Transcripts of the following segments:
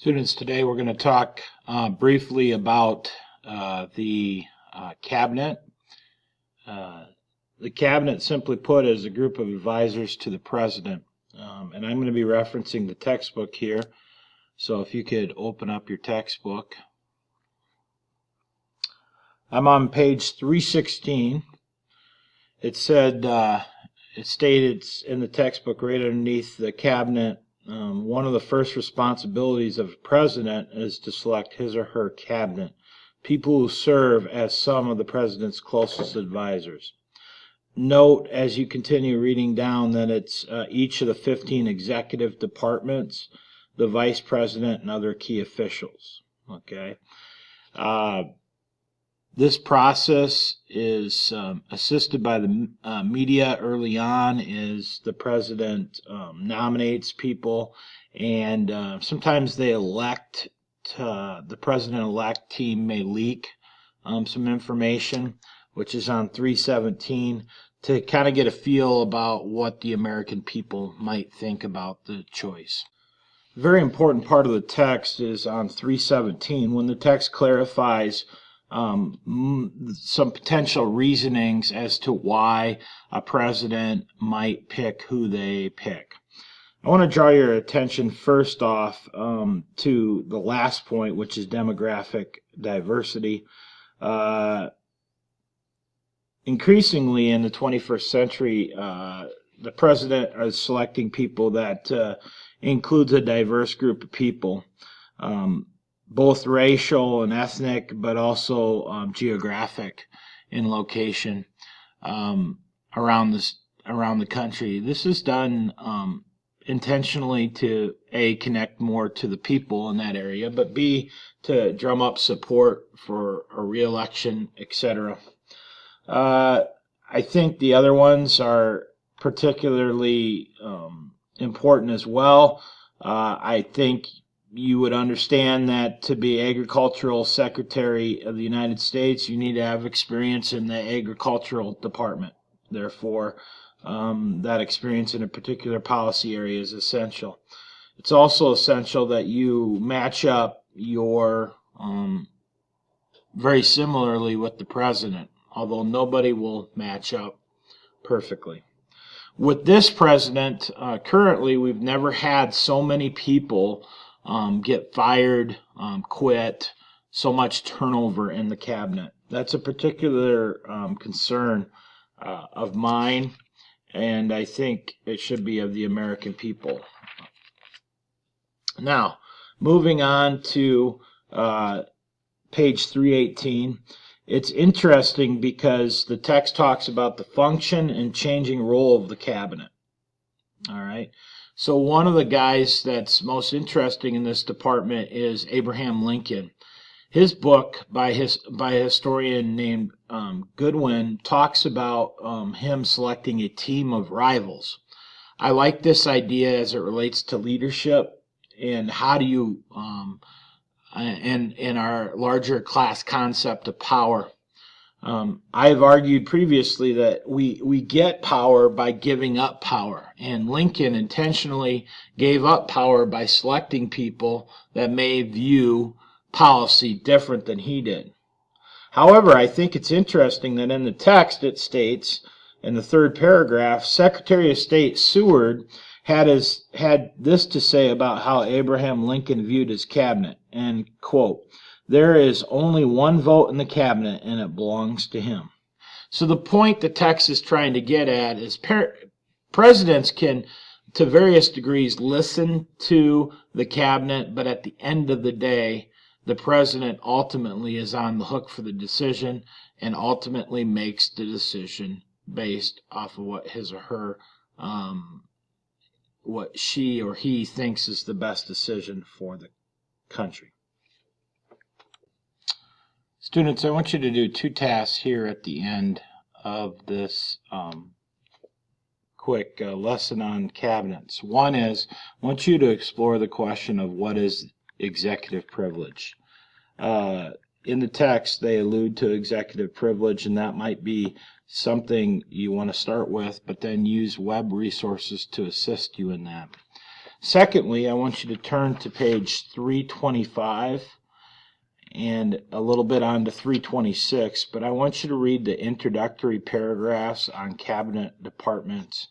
Students, today we're going to talk briefly about the cabinet. The cabinet, simply put, is a group of advisors to the president. And I'm going to be referencing the textbook here. So if you could open up your textbook. I'm on page 316. It stated in the textbook right underneath the cabinet, one of the first responsibilities of a president is to select his or her cabinet, people who serve as some of the president's closest advisors. Note as you continue reading down that it's each of the 15 executive departments, the vice president, and other key officials. Okay. This process is assisted by the media early on as the president nominates people, and sometimes they elect, the president-elect team may leak some information, which is on 317, to kind of get a feel about what the American people might think about the choice. A very important part of the text is on 317, when the text clarifies some potential reasonings as to why a president might pick who they pick. I want to draw your attention first off to the last point, which is demographic diversity. Increasingly in the 21st century, the president is selecting people that includes a diverse group of people. Both racial and ethnic, but also geographic in location around the country. This is done intentionally to A, connect more to the people in that area, but B, to drum up support for a re-election, etc. I think the other ones are particularly important as well. I think you would understand that to be Agricultural Secretary of the United States, you need to have experience in the agricultural department. Therefore, that experience in a particular policy area is essential. It's also essential that you match up your very similarly with the president, although nobody will match up perfectly. With this president, currently, we've never had so many people get fired, quit, so much turnover in the cabinet. That's a particular concern of mine, and I think it should be of the American people. Now, moving on to page 318, it's interesting because the text talks about the function and changing role of the cabinet. All right. So one of the guys that's most interesting in this department is Abraham Lincoln. His book by a historian named Goodwin talks about him selecting a team of rivals. I like this idea as it relates to leadership and how do you, in our larger class concept of power. I've argued previously that we get power by giving up power, and Lincoln intentionally gave up power by selecting people that may view policy different than he did. However, I think it's interesting that in the text it states, in the third paragraph, Secretary of State Seward had this to say about how Abraham Lincoln viewed his cabinet, and quote, "There is only one vote in the cabinet, and it belongs to him." So the point the text is trying to get at is presidents can, to various degrees, listen to the cabinet, but at the end of the day, the president ultimately is on the hook for the decision and ultimately makes the decision based off of what his or her, what she or he thinks is the best decision for the country. Students, I want you to do two tasks here at the end of this quick lesson on cabinets. One is, I want you to explore the question of what is executive privilege. In the text, they allude to executive privilege, and that might be something you want to start with, but then use web resources to assist you in that. Secondly, I want you to turn to page 325 and a little bit on to 326, but I want you to read the introductory paragraphs on cabinet departments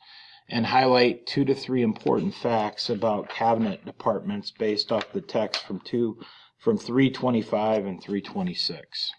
and highlight 2 to 3 important facts about cabinet departments based off the text from 325 and 326.